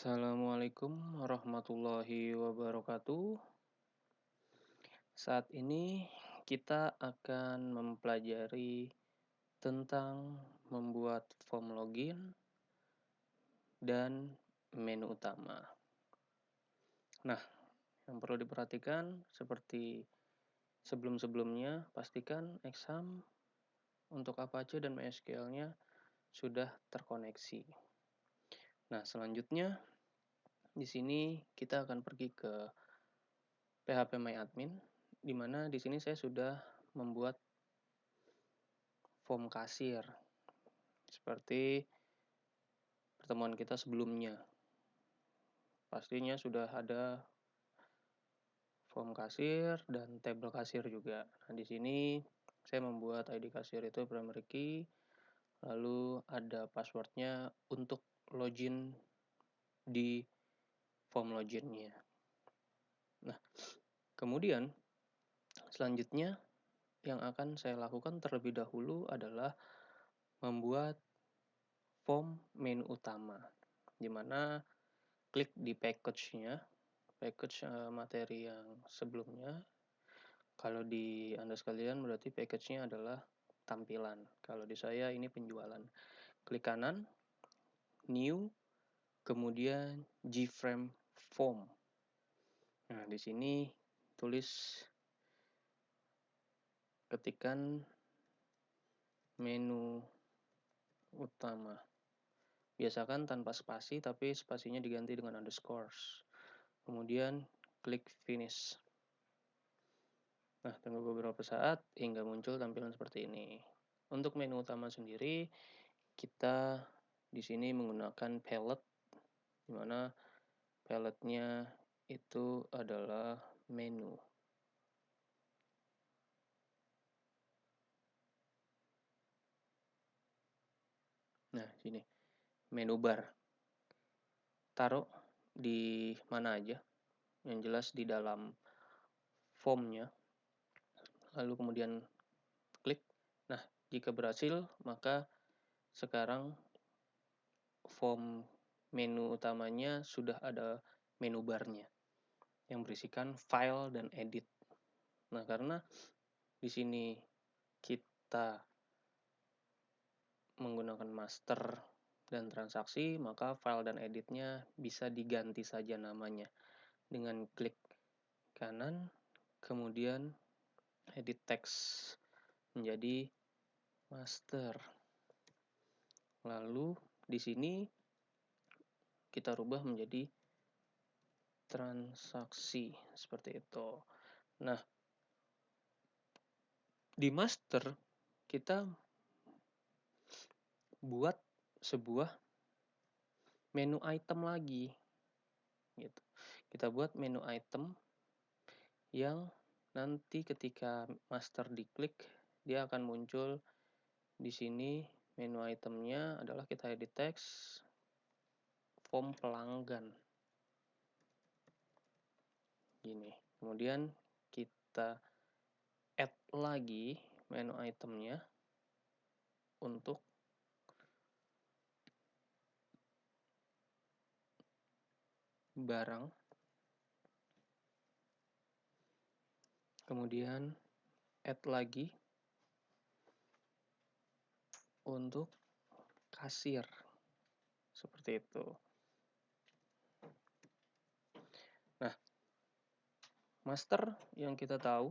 Assalamualaikum warahmatullahi wabarakatuh. Saat ini kita akan mempelajari tentang membuat form login dan menu utama. Nah, yang perlu diperhatikan seperti sebelum-sebelumnya, pastikan exam untuk Apache dan MySQL-nya sudah terkoneksi. Nah, selanjutnya di sini kita akan pergi ke phpMyAdmin, di mana di sini saya sudah membuat form kasir seperti pertemuan kita sebelumnya. Pastinya sudah ada form kasir dan tabel kasir juga. Nah, di sini saya membuat ID kasir itu primary key, lalu ada passwordnya untuk login di form loginnya. Nah, kemudian selanjutnya yang akan saya lakukan terlebih dahulu adalah membuat form menu utama, di mana klik di package-nya, package materi yang sebelumnya. Kalau di Anda sekalian berarti package-nya adalah tampilan. Kalau di saya ini penjualan. Klik kanan, new, kemudian gframe form. Nah, di sini tulis ketikan menu utama. Biasakan tanpa spasi, tapi spasinya diganti dengan underscore. Kemudian klik finish. Nah, tunggu beberapa saat hingga muncul tampilan seperti ini. Untuk menu utama sendiri, kita di sini menggunakan palette, di mana palette-nya itu adalah menu. Nah, sini menu bar. Taruh di mana aja, yang jelas di dalam formnya. Lalu kemudian klik. Nah, jika berhasil, maka sekarang form menu utamanya sudah ada menu barnya yang berisikan file dan edit. Nah, karena di sini kita menggunakan master dan transaksi, maka file dan editnya bisa diganti saja namanya dengan klik kanan, kemudian edit text menjadi master. Lalu di sini kita rubah menjadi transaksi seperti itu. Nah, di master kita buat sebuah menu item lagi gitu. Kita buat menu item yang nanti ketika master diklik dia akan muncul di sini. Menu itemnya adalah kita edit text form pelanggan gini. Kemudian kita add lagi menu itemnya untuk barang, kemudian add lagi untuk kasir seperti itu. Nah, master yang kita tahu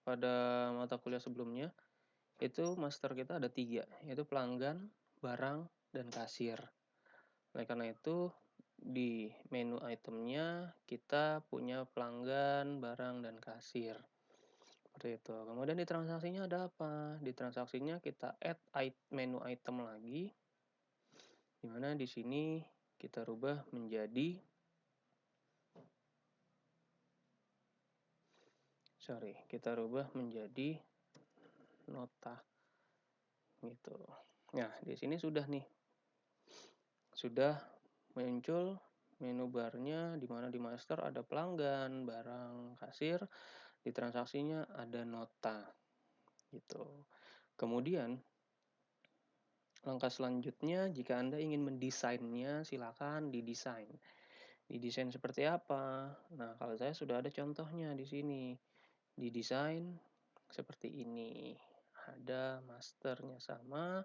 pada mata kuliah sebelumnya itu master kita ada 3, yaitu pelanggan, barang, dan kasir. Oleh karena itu di menu itemnya kita punya pelanggan, barang, dan kasir. Seperti itu. Kemudian di transaksinya ada apa? Di transaksinya kita add menu item lagi, dimana di sini kita rubah menjadi nota gitu. Nah, di sini sudah muncul menu barnya, di mana di master ada pelanggan, barang, kasir. Di transaksinya ada nota gitu. Kemudian langkah selanjutnya jika Anda ingin mendesainnya silakan didesain. Didesain seperti apa? Nah, kalau saya sudah ada contohnya di sini. Didesain seperti ini. Ada masternya sama.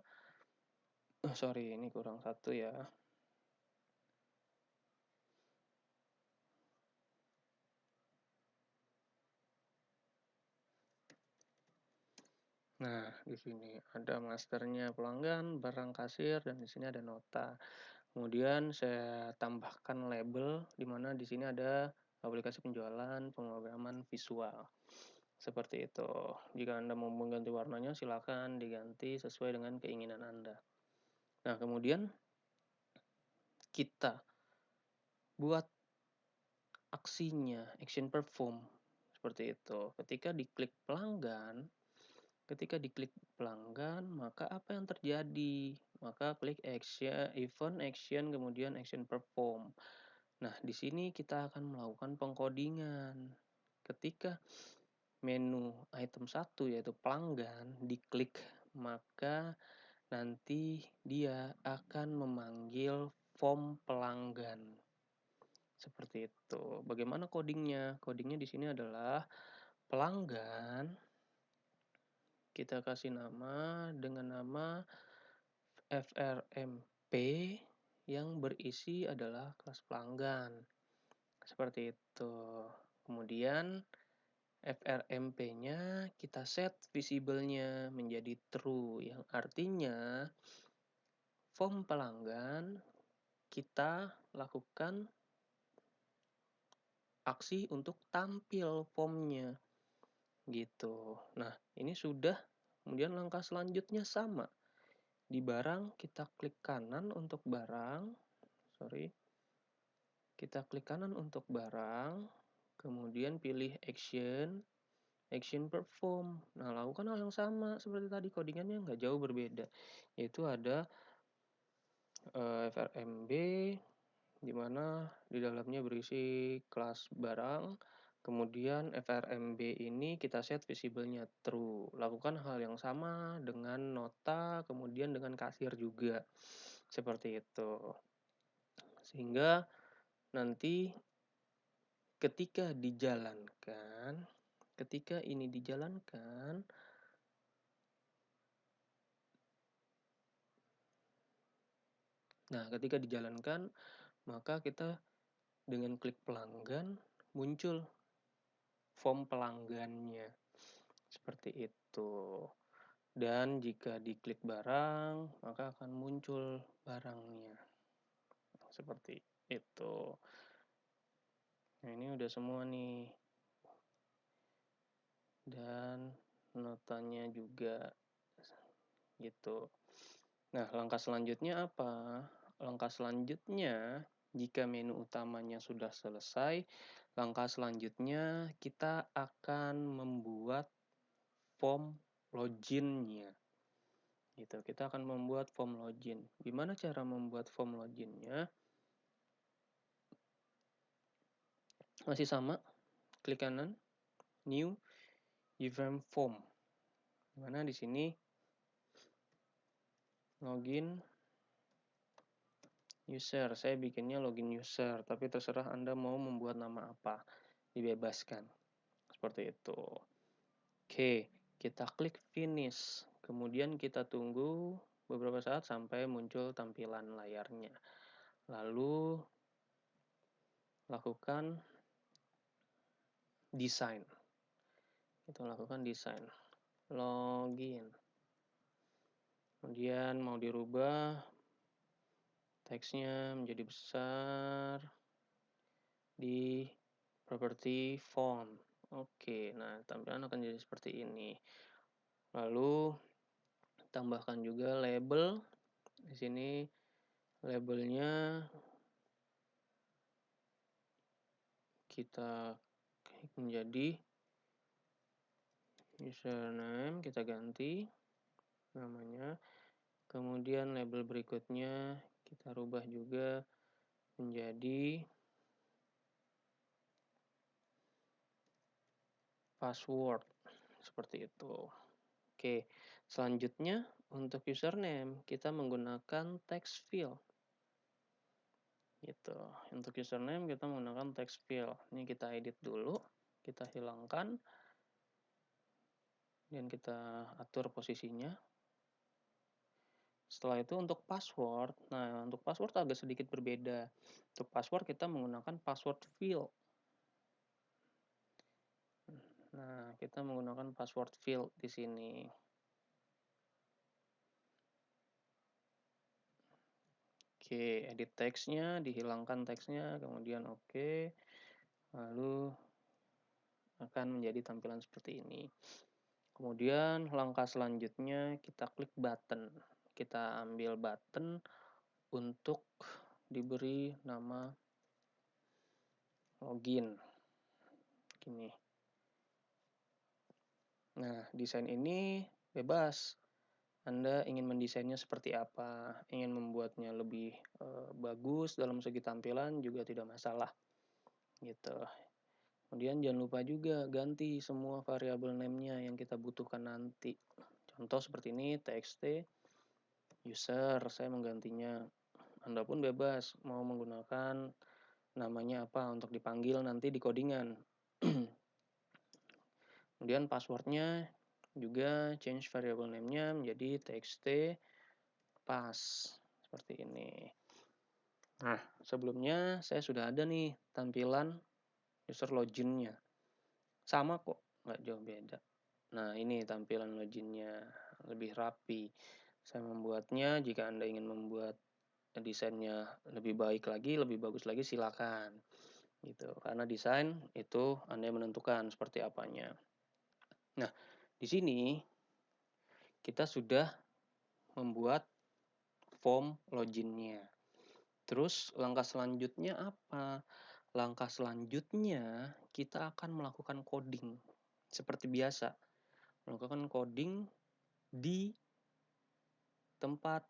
Oh, sorry, ini kurang satu ya. Nah, di sini ada masternya pelanggan, barang kasir, dan di sini ada nota. Kemudian saya tambahkan label, di mana di sini ada aplikasi penjualan, pemrograman visual. Seperti itu. Jika Anda mau mengganti warnanya, silakan diganti sesuai dengan keinginan Anda. Nah, kemudian kita buat aksinya, action perform. Seperti itu. Ketika diklik pelanggan, maka apa yang terjadi? Maka klik action, event action, kemudian action perform. Nah, di sini kita akan melakukan pengkodingan. Ketika menu item 1 yaitu pelanggan diklik, maka nanti dia akan memanggil form pelanggan. Seperti itu. Bagaimana codingnya? Codingnya di sini adalah pelanggan kita kasih nama dengan nama FRMP yang berisi adalah kelas pelanggan. Seperti itu. Kemudian FRMP-nya kita set visible-nya menjadi true, yang artinya form pelanggan kita lakukan aksi untuk tampil formnya gitu. Nah, ini sudah. Kemudian langkah selanjutnya sama. Di barang kita klik kanan untuk barang. Kita klik kanan untuk barang. Kemudian pilih action perform. Nah, lakukan hal yang sama seperti tadi, codingannya nggak jauh berbeda. Yaitu ada FRMB, di mana di dalamnya berisi kelas barang. Kemudian FRMB ini kita set visible-nya true. Lakukan hal yang sama dengan nota, kemudian dengan kasir juga. Seperti itu. Sehingga nanti ketika ini dijalankan, maka kita dengan klik pelanggan muncul form pelanggannya. Seperti itu. Dan jika diklik barang, maka akan muncul barangnya. Seperti itu. Nah, ini udah semua nih. Dan notanya juga gitu. Nah, langkah selanjutnya apa? Langkah selanjutnya, jika menu utamanya sudah selesai, langkah selanjutnya kita akan membuat form login-nya. Gitu. Kita akan membuat form login. Gimana cara membuat form login-nya? Masih sama, klik kanan, new, event form. Dimana di sini login user. Saya bikinnya login user, tapi terserah Anda mau membuat nama apa. Dibebaskan. Seperti itu. Oke, kita klik finish. Kemudian kita tunggu beberapa saat sampai muncul tampilan layarnya. Lalu lakukan desain. Kita lakukan desain. Login. Kemudian mau dirubah teksnya menjadi besar di properti font. Oke, nah tampilan akan jadi seperti ini. Lalu tambahkan juga label. Di sini labelnya kita klik menjadi username, kita ganti namanya. Kemudian label berikutnya kita rubah juga menjadi password. Seperti itu. Oke, selanjutnya untuk username kita menggunakan text field. gitu. Untuk username kita menggunakan text field. Ini kita edit dulu, kita hilangkan dan kita atur posisinya. Setelah itu untuk password, nah untuk password agak sedikit berbeda. Untuk password kita menggunakan password field. Nah, kita menggunakan password field di sini. Oke, edit teksnya, dihilangkan teksnya, kemudian oke. Lalu akan menjadi tampilan seperti ini. Kemudian langkah selanjutnya kita klik button. Kita ambil button untuk diberi nama login. Gini. Nah, desain ini bebas. Anda ingin mendesainnya seperti apa, ingin membuatnya lebih bagus dalam segi tampilan juga tidak masalah. Gitu. Kemudian jangan lupa juga ganti semua variabel name-nya yang kita butuhkan nanti. Contoh seperti ini, txt user, saya menggantinya. Anda pun bebas mau menggunakan namanya apa untuk dipanggil nanti di codingan. Kemudian passwordnya juga change variable name-nya menjadi txt pass seperti ini. Nah, sebelumnya saya sudah ada nih tampilan user login-nya. Sama kok, nggak jauh beda. Nah, ini tampilan loginnya lebih rapi. Saya membuatnya, jika Anda ingin membuat desainnya lebih baik lagi, lebih bagus lagi, silakan. Gitu. Karena desain itu Anda yang menentukan seperti apanya. Nah, di sini kita sudah membuat form loginnya. Terus langkah selanjutnya apa? Langkah selanjutnya kita akan melakukan coding. Seperti biasa, melakukan coding di tempat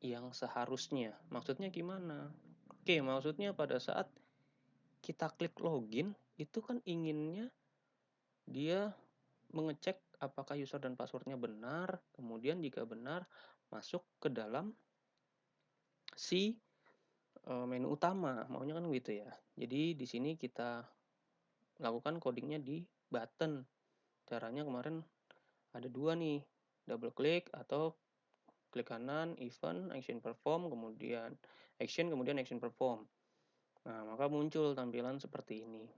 yang seharusnya. Maksudnya gimana? Oke, maksudnya pada saat kita klik login, itu kan inginnya dia mengecek apakah user dan passwordnya benar, kemudian jika benar, masuk ke dalam si menu utama, maunya kan gitu ya. Jadi di sini kita lakukan codingnya di button. Caranya kemarin ada dua nih, double klik atau klik kanan, event, action perform, kemudian action perform. Nah, maka muncul tampilan seperti ini.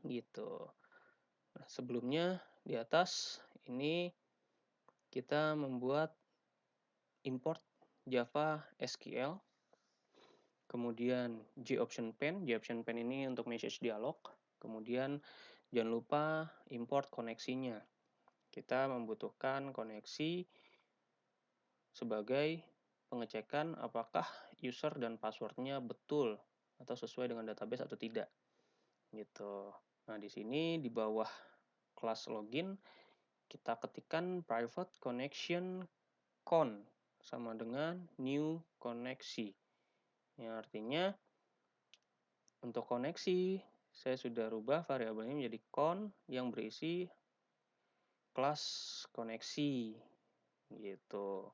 Gitu. Nah, sebelumnya di atas ini kita membuat import Java SQL. Kemudian JOption Pen ini untuk message dialog. Kemudian jangan lupa import koneksinya. Kita membutuhkan koneksi sebagai pengecekan apakah user dan passwordnya betul atau sesuai dengan database atau tidak. Gitu. Nah, di sini di bawah kelas login kita ketikkan private connection con sama dengan new koneksi. Yang artinya untuk koneksi saya sudah rubah variabelnya menjadi con yang berisi kelas koneksi gitu.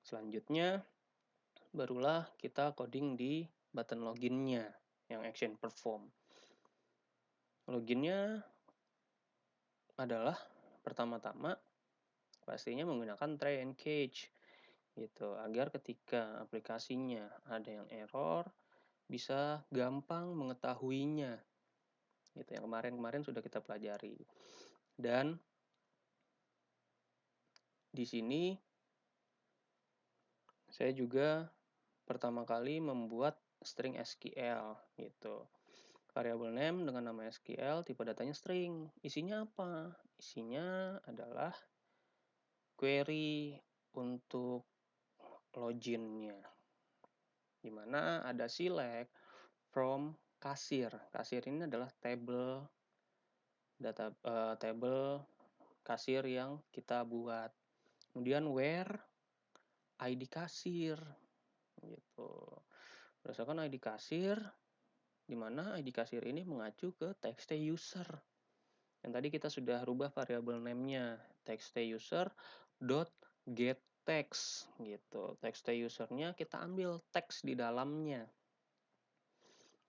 Selanjutnya barulah kita coding di button loginnya yang action perform. Loginnya adalah pertama-tama pastinya menggunakan try and catch gitu agar ketika aplikasinya ada yang error bisa gampang mengetahuinya gitu yang kemarin sudah kita pelajari. Dan di sini saya juga pertama kali membuat string SQL gitu. Variable name dengan nama SQL, tipe datanya string. Isinya apa? Isinya adalah query untuk loginnya. Di mana ada select from kasir. Kasir ini adalah table kasir yang kita buat. Kemudian where ID kasir gitu. Berdasarkan ID kasir, di mana ID kasir ini mengacu ke txt user. Yang tadi kita sudah rubah variabel name-nya txt user dot get text gitu. Text usernya kita ambil teks di dalamnya.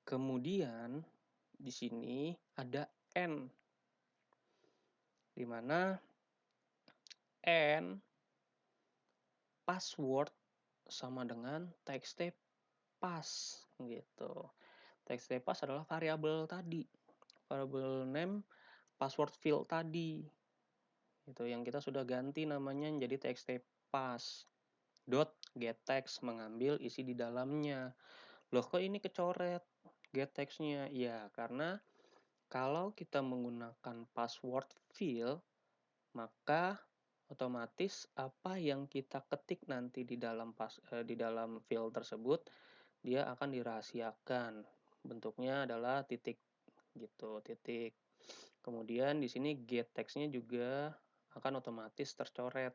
Kemudian di sini ada n, di mana n password sama dengan text pass gitu. Text pass adalah variabel tadi, variabel name password field tadi. Itu yang kita sudah ganti namanya jadi text pass. Dot get text mengambil isi di dalamnya. Loh kok ini kecoret get text-nya? Ya, karena kalau kita menggunakan password field, maka otomatis apa yang kita ketik nanti di dalam field tersebut dia akan dirahasiakan. Bentuknya adalah titik gitu, titik. Kemudian di sini get text-nya juga akan otomatis tercoret.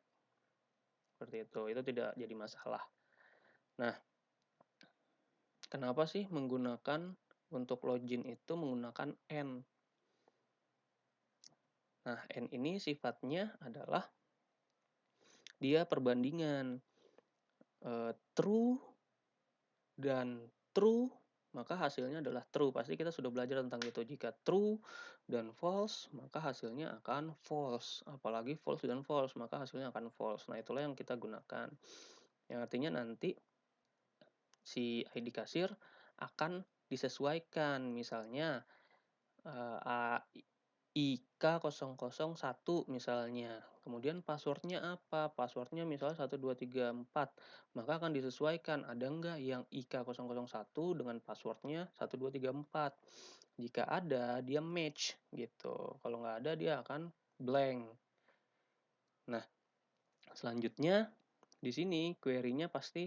Seperti itu. Itu tidak jadi masalah. Nah, kenapa sih menggunakan untuk login itu menggunakan n? Nah, n ini sifatnya adalah dia perbandingan true dan true, maka hasilnya adalah true. Pasti kita sudah belajar tentang itu. Jika true dan false, maka hasilnya akan false. Apalagi false dan false, maka hasilnya akan false. Nah, itulah yang kita gunakan. Yang artinya nanti si ID kasir akan disesuaikan. Misalnya IK001 misalnya. Kemudian passwordnya apa? Passwordnya misalnya 1234. Maka akan disesuaikan. Ada nggak yang IK001 dengan passwordnya 1234? Jika ada, dia match gitu. Kalau nggak ada, dia akan blank. Nah, selanjutnya di sini query-nya pasti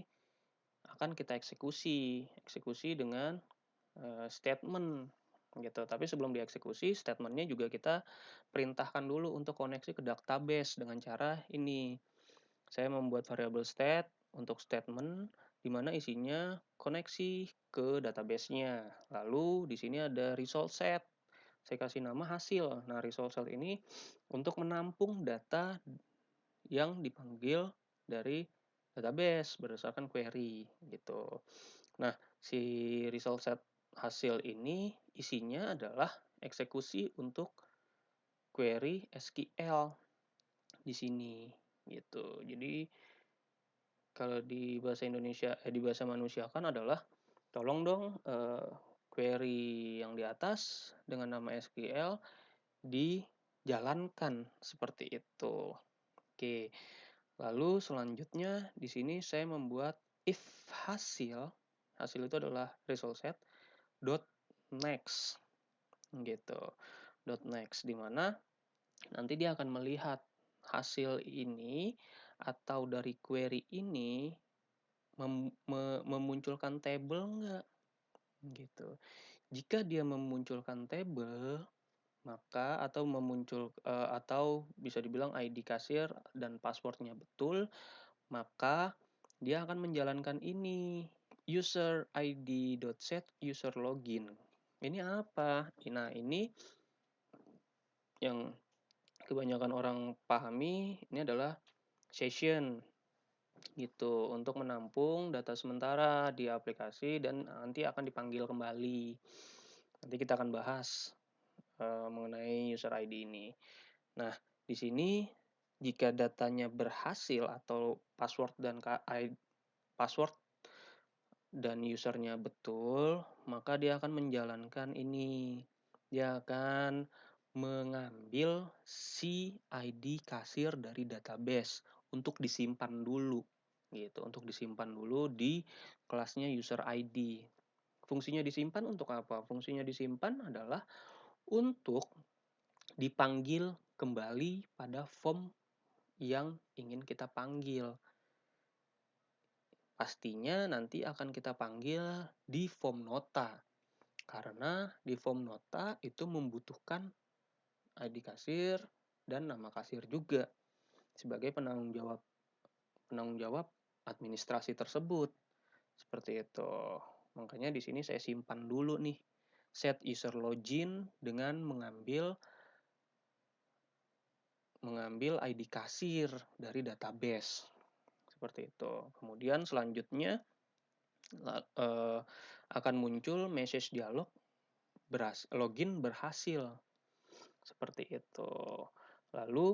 akan kita eksekusi dengan statement gitu. Tapi sebelum dieksekusi, statementnya juga kita perintahkan dulu untuk koneksi ke database dengan cara ini. Saya membuat variabel state untuk statement di mana isinya koneksi ke database-nya. Lalu di sini ada result set. Saya kasih nama hasil. Nah, result set ini untuk menampung data yang dipanggil dari database berdasarkan query gitu. Nah, si result set hasil ini isinya adalah eksekusi untuk query SQL di sini gitu. Jadi kalau di bahasa Indonesia di bahasa manusia kan adalah tolong dong query yang di atas dengan nama SQL dijalankan seperti itu. Oke. Lalu selanjutnya di sini saya membuat if hasil itu adalah result set dot next gitu. Dot next di mana nanti dia akan melihat hasil ini atau dari query ini memunculkan table enggak gitu. Jika dia memunculkan table maka atau bisa dibilang ID kasir dan passwordnya betul, maka dia akan menjalankan ini user id.set user login. Ini apa? Nah, ini yang kebanyakan orang pahami, ini adalah session gitu untuk menampung data sementara di aplikasi dan nanti akan dipanggil kembali. Nanti kita akan bahas mengenai user ID ini. Nah, di sini jika datanya berhasil atau password dan usernya betul, maka dia akan menjalankan ini. Dia akan mengambil si ID kasir dari database untuk disimpan dulu gitu, untuk disimpan dulu di kelasnya user ID. Fungsinya disimpan untuk apa? Fungsinya disimpan adalah untuk dipanggil kembali pada form yang ingin kita panggil. Pastinya nanti akan kita panggil di form nota. Karena di form nota itu membutuhkan ID kasir dan nama kasir juga sebagai penanggung jawab administrasi tersebut. Seperti itu. Makanya di sini saya simpan dulu nih set user login dengan mengambil ID kasir dari database. seperti itu. Kemudian selanjutnya akan muncul message dialog login berhasil, seperti itu. Lalu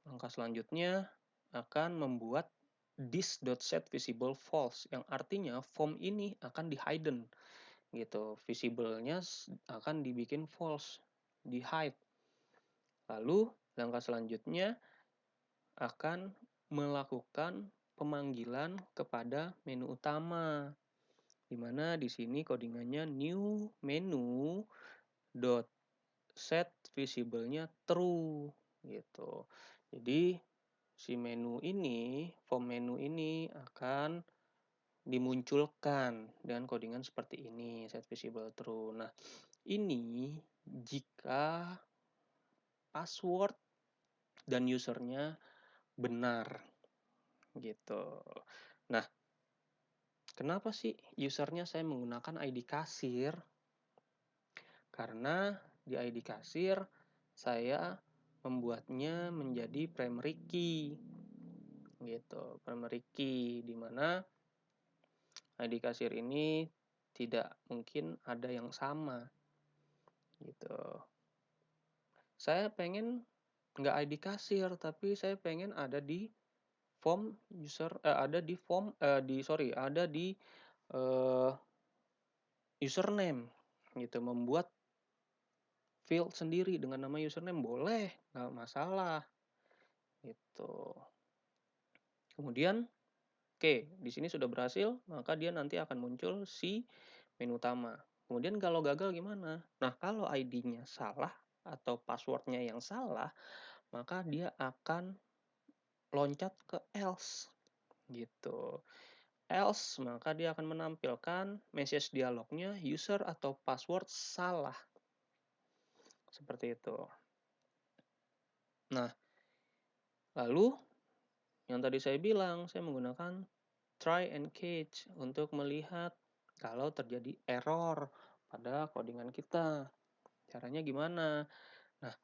langkah selanjutnya akan membuat this.setVisible false, yang artinya form ini akan di-hidden gitu. Visible-nya akan dibikin false, di-hide. Lalu langkah selanjutnya akan melakukan pemanggilan kepada menu utama, di mana di sini codingannya new menu dot set visible-nya true gitu. Jadi si menu ini, form menu ini akan dimunculkan dengan codingan seperti ini, set visible true. Nah, ini jika password dan usernya benar gitu. Nah, kenapa sih usernya saya menggunakan ID kasir? Karena di ID kasir saya membuatnya menjadi primary key gitu. Primary key di mana ID kasir ini tidak mungkin ada yang sama gitu. Saya pengen nggak ID kasir, tapi saya pengen ada di form user, ada di form, ada di username gitu. Membuat field sendiri dengan nama username boleh, nggak masalah gitu. Kemudian di sini sudah berhasil, maka dia nanti akan muncul si menu utama. Kemudian kalau gagal gimana? Nah, kalau ID-nya salah atau password-nya yang salah, maka dia akan loncat ke else gitu. Else, maka dia akan menampilkan message dialognya user atau password salah. Seperti itu. Nah, lalu yang tadi saya bilang, saya menggunakan try and catch untuk melihat kalau terjadi error pada codingan kita. Caranya gimana? Nah,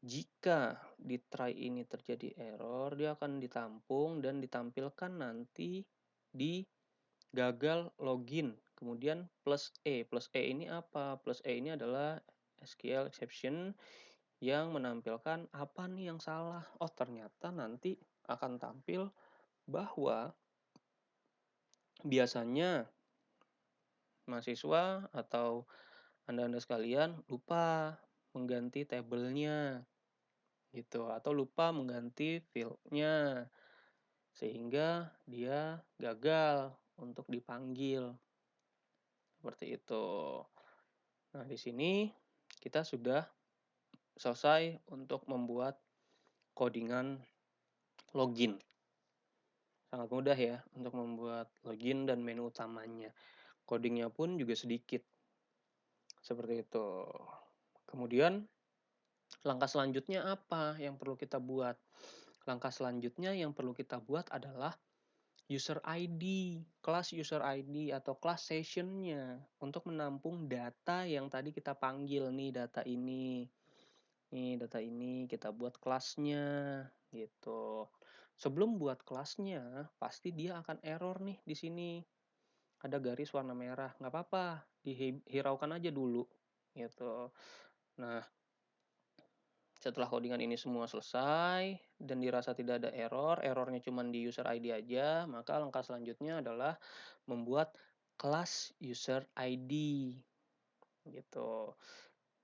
jika di try ini terjadi error, dia akan ditampung dan ditampilkan nanti di gagal login. Kemudian plus E. Plus E ini apa? Plus E ini adalah SQL exception yang menampilkan apa nih yang salah. Oh, ternyata nanti akan tampil bahwa biasanya mahasiswa atau Anda sekalian lupa mengganti tabelnya gitu, atau lupa mengganti field-nya sehingga dia gagal untuk dipanggil. Seperti itu. Nah, di sini kita sudah selesai untuk membuat codingan login. Sangat mudah ya untuk membuat login dan menu utamanya. Codingnya pun juga sedikit. Seperti itu. Kemudian langkah selanjutnya apa yang perlu kita buat? Langkah selanjutnya yang perlu kita buat adalah user ID, kelas user ID atau kelas sessionnya untuk menampung data yang tadi kita panggil nih, data ini. Nih, data ini kita buat kelasnya gitu. Sebelum buat kelasnya, pasti dia akan error nih di sini. Ada garis warna merah, nggak apa-apa, dihiraukan aja dulu gitu. Nah, setelah codingan ini semua selesai dan dirasa tidak ada errornya cuma di user ID aja, maka langkah selanjutnya adalah membuat kelas user ID gitu.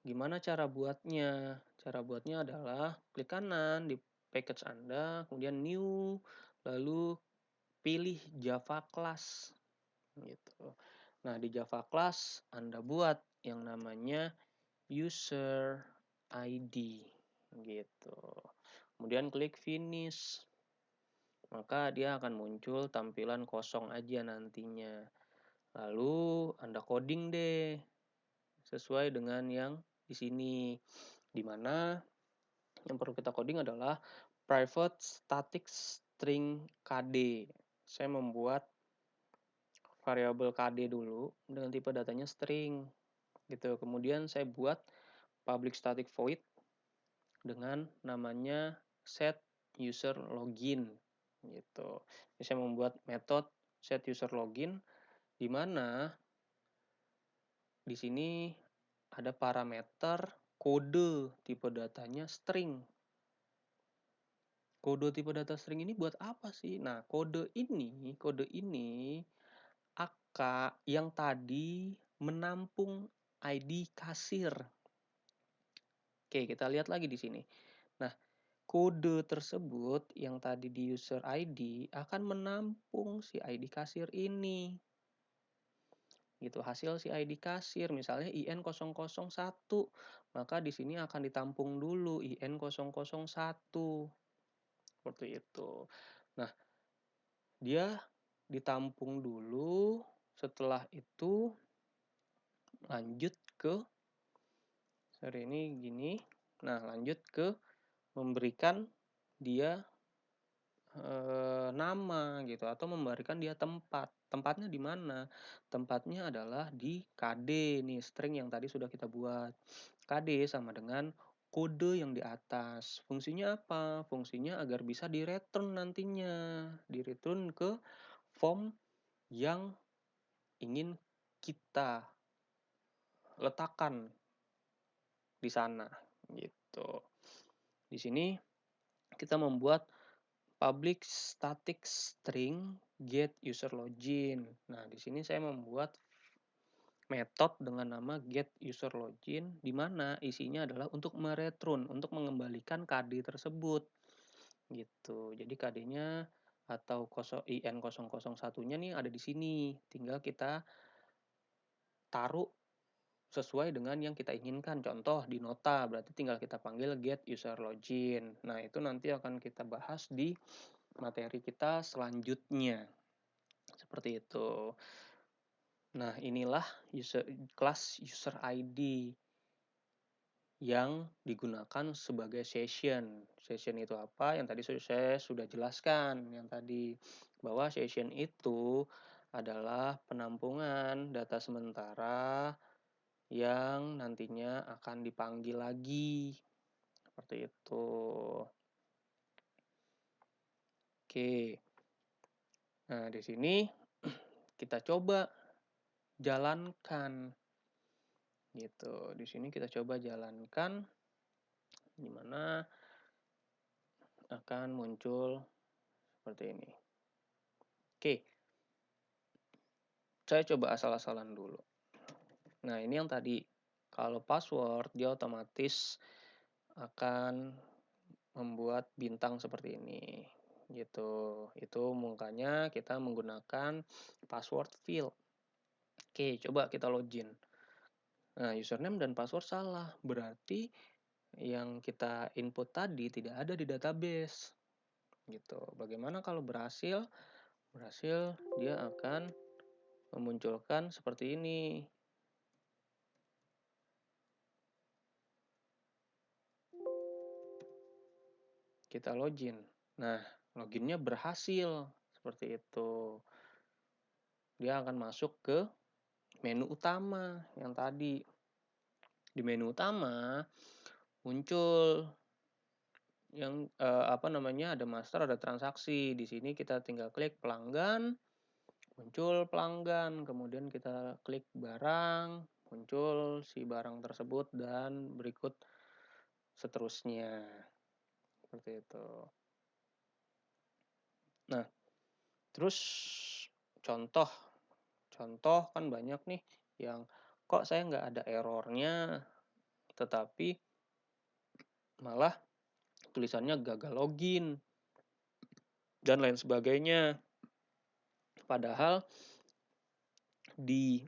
Gimana cara buatnya? Cara buatnya adalah klik kanan di package Anda, kemudian new, lalu pilih Java class gitu. Nah, di Java class Anda buat yang namanya user ID gitu. Kemudian klik finish. Maka dia akan muncul tampilan kosong aja nantinya. Lalu Anda coding deh sesuai dengan yang di sini. Di mana yang perlu kita coding adalah private static string KD. Saya membuat variabel KD dulu dengan tipe datanya string gitu. Kemudian saya buat public static void dengan namanya set user login gitu. Jadi saya membuat metode set user login di mana di sini ada parameter kode tipe datanya string. Kode tipe data string ini buat apa sih? Nah, kode ini yang tadi menampung ID kasir. Oke, kita lihat lagi di sini. Nah, kode tersebut yang tadi di user ID akan menampung si ID kasir ini. Gitu, hasil si ID kasir misalnya IN001, maka di sini akan ditampung dulu IN001. Seperti itu. Nah, dia ditampung dulu, setelah itu lanjut ke sorry ini gini. Nah, lanjut ke memberikan dia nama gitu atau memberikan dia tempat. Tempatnya di mana? Tempatnya adalah di KD nih, string yang tadi sudah kita buat. KD sama dengan kode yang di atas. Fungsinya apa? Fungsinya agar bisa di-return nantinya. Di-return ke form yang ingin kita letakkan di sana gitu. Di sini kita membuat public static string get user login. Nah, di sini saya membuat metode dengan nama get user login di mana isinya adalah untuk mereturn, untuk mengembalikan KD tersebut. Gitu. Jadi KD-nya atau IN001-nya nih ada di sini. Tinggal kita taruh sesuai dengan yang kita inginkan. Contoh di nota, berarti tinggal kita panggil get user login. Nah, itu nanti akan kita bahas di materi kita selanjutnya. Seperti itu. Nah, inilah kelas user ID yang digunakan sebagai session. Session itu apa? Yang tadi saya sudah jelaskan. Yang tadi bahwa session itu adalah penampungan data sementara yang nantinya akan dipanggil lagi. Seperti itu. Oke. Nah, di sini kita coba jalankan gitu. Di sini kita coba jalankan di mana akan muncul seperti ini. Oke. Saya coba asal-asalan dulu. Nah, ini yang tadi. Kalau password dia otomatis akan membuat bintang seperti ini. Gitu. Itu mukanya kita menggunakan password field. Oke, coba kita login. Nah, username dan password salah. Berarti yang kita input tadi tidak ada di database. Gitu. Bagaimana kalau berhasil? Berhasil, dia akan memunculkan seperti ini. Kita login. Nah, loginnya berhasil. Seperti itu. Dia akan masuk ke menu utama yang tadi. Di menu utama muncul yang ada master, ada transaksi. Di sini kita tinggal klik pelanggan, muncul pelanggan, kemudian kita klik barang, muncul si barang tersebut dan berikut seterusnya. Seperti itu. Nah, terus contoh kan banyak nih yang kok saya nggak ada errornya, tetapi malah tulisannya gagal login dan lain sebagainya. Padahal di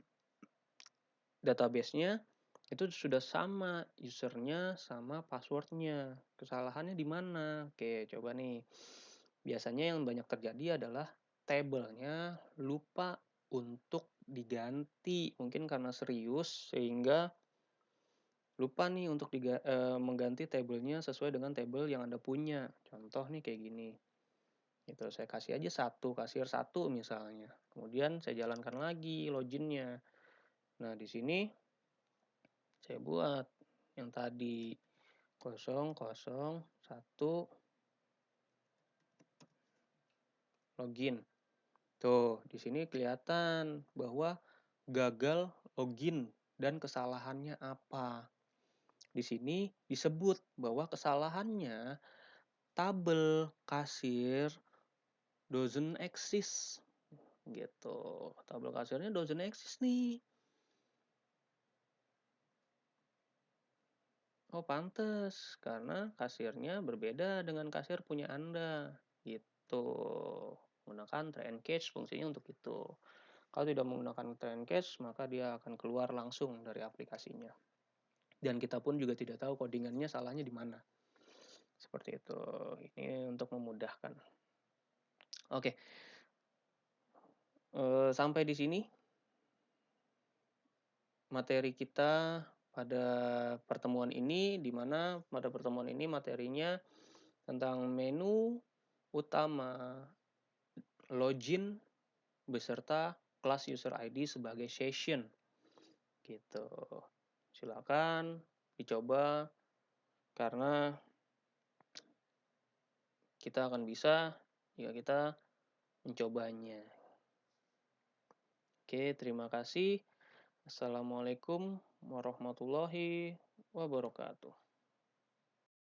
database-nya itu sudah sama usernya sama passwordnya. Kesalahannya di mana? Oke, coba nih. Biasanya yang banyak terjadi adalah tabelnya lupa untuk diganti. Mungkin karena serius sehingga lupa nih untuk mengganti tabelnya sesuai dengan tabel yang Anda punya. Contoh nih kayak gini. Itu saya kasih aja kasir 1 misalnya. Kemudian saya jalankan lagi loginnya. Nah, di sini saya buat yang tadi 001 login. Tuh, di sini kelihatan bahwa gagal login dan kesalahannya apa. Di sini disebut bahwa kesalahannya tabel kasir doesn't exist gitu. Tabel kasirnya doesn't exist nih. Oh, pantes karena kasirnya berbeda dengan kasir punya Anda gitu. Menggunakan try and catch fungsinya untuk itu. Kalau tidak menggunakan try and catch, maka dia akan keluar langsung dari aplikasinya. Dan kita pun juga tidak tahu codingannya salahnya di mana. Seperti itu. Ini untuk memudahkan. Oke. Sampai di sini materi kita pada pertemuan ini, di mana pada pertemuan ini materinya tentang menu utama login beserta kelas user ID sebagai session gitu. Silakan dicoba karena kita akan bisa jika kita mencobanya. Oke, terima kasih. Assalamualaikum warahmatullahi wabarakatuh.